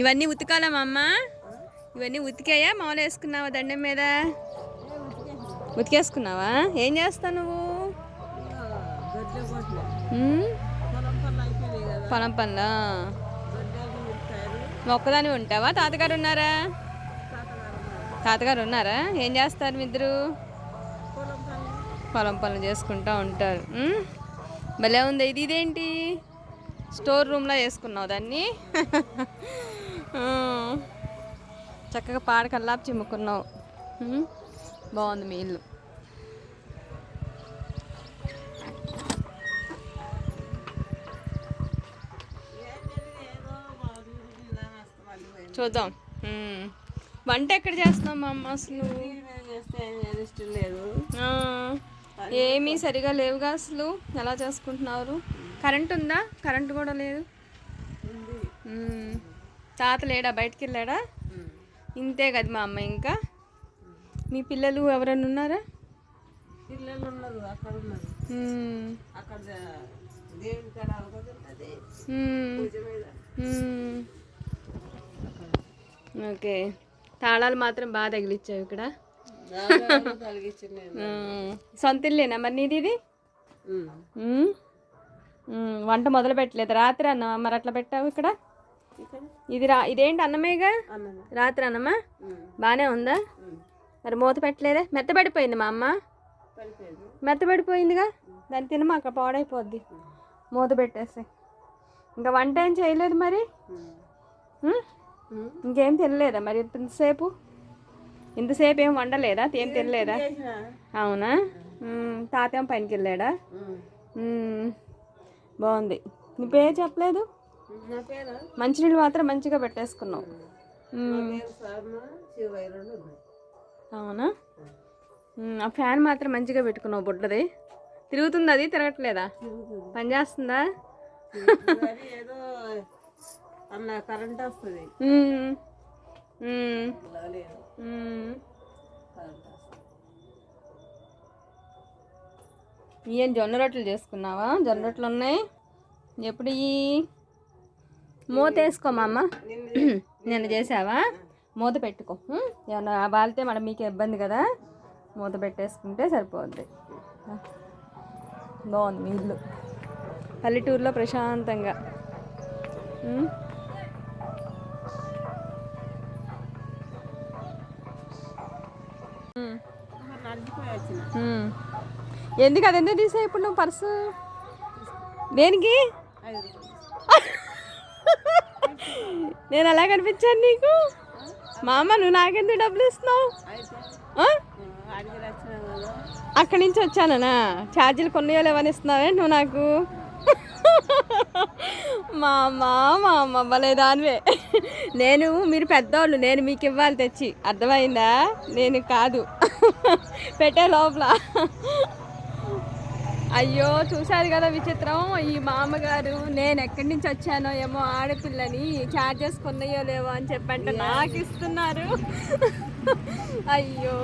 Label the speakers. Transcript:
Speaker 1: ఇవన్నీ ఉతికాలా మా అమ్మ? ఇవన్నీ ఉతికాయా మామూలు వేసుకున్నావా దండం మీద? ఉతికేసుకున్నావా? ఏం చేస్తావు నువ్వు? పొలం పనులా? ఒక్కదాని ఉంటావా? తాతగారు ఉన్నారా? తాతగారు ఉన్నారా? ఏం చేస్తారు మీ ఇద్దరు? పొలం పనులు చేసుకుంటూ ఉంటారు. భలే ఉంది. ఇదేంటి స్టోర్ రూమ్లో వేసుకున్నావు దాన్ని? చక్కగా పాడ కల్లాపు చిమ్ముకున్నావు. బాగుంది మీ ఇల్లు. చూద్దాం. వంట ఎక్కడ చేస్తున్నావు మా అమ్మ అసలు? ఏమీ సరిగా లేవుగా అసలు. ఎలా చేసుకుంటున్నారు? కరెంట్ ఉందా? కరెంట్ కూడా లేదు. తాత లేడా? బయటికి వెళ్ళాడా? ఇంతే కదా మా అమ్మ. ఇంకా మీ పిల్లలు ఎవరైనా ఉన్నారా?
Speaker 2: పిల్లలు ఉన్నారు, అక్కడ ఉన్నారు. అక్కడ దేవుని కాడ ఉంటుంది.
Speaker 1: ఓకే. తాళాలు మాత్రం బాగా తగిలిచ్చావు ఇక్కడ. సొంత ఇల్లేనా మరి నీది ఇది? వంట మొదలు పెట్టలేదు. రాత్రి అన్నమా మరి అట్లా పెట్టావు ఇక్కడ? ఇదేంటి అన్నమేగా? రాత్రి అన్నమా? బాగానే ఉందా? మరి మూత పెట్టలేదే? మెత్తబడిపోయింది మా అమ్మ. మెత్తబడిపోయిందిగా, దాన్ని తినమా, అక్కడ పాడైపోద్ది. మూత పెట్టేసి ఇంకా వంట ఏం చేయలేదు మరి? ఇంకేం తినలేదా మరి? ఇంతసేపు ఏం వండలేదా? ఏం తినలేదా? అవునా? తాతేం పనికి వెళ్ళాడా? బాగుంది. నీ పేరు చెప్పలేదు. మంచినీళ్ళు మాత్రం మంచిగా పెట్టేసుకున్నావు. అవునా? ఆ ఫ్యాన్ మాత్రం మంచిగా పెట్టుకున్నావు బుడ్డది. తిరుగుతుంది అది? తిరగట్లేదా? పని చేస్తుందా?
Speaker 2: కరెంట్ వస్తుంది.
Speaker 1: ఏం జొన్న రొట్టెలు చేసుకున్నావా? జొన్న రొట్టెలు ఉన్నాయి. ఎప్పుడు మూత వేసుకోమా అమ్మ. నిన్న చేసావా? మూత పెట్టుకో. ఏమన్నా బాలితే మనం మీకు ఇబ్బంది కదా. మూత పెట్టేసుకుంటే సరిపోద్ది. బాగుంది మీ ఇల్లు. పల్లెటూరులో ప్రశాంతంగా. ఎందుకు అది ఎందుకు తీసావు ఇప్పుడు నువ్వు పర్సు? దేనికి? నేను అలా కనిపించాను నీకు? మా అమ్మ నువ్వు నాకెందుకు డబ్బులు ఇస్తున్నావు? అక్కడి నుంచి వచ్చానా? ఛార్జీలు కొన్నాయో లేవని ఇస్తున్నావే నువ్వు నాకు? మా అమ్మ భలేదానివే. మీరు పెద్దవాళ్ళు, నేను మీకు ఇవ్వాలి తెచ్చి. అర్థమైందా? నేను కాదు పెట్టే లోపల. అయ్యో చూశారు కదా విచిత్రం. ఈ మామగారు నేను ఎక్కడి నుంచి వచ్చానో ఏమో ఆడపిల్లని ఛార్జెస్ కొన్నాయో లేవో అని చెప్పంటే నాకు ఇస్తున్నారు. అయ్యో.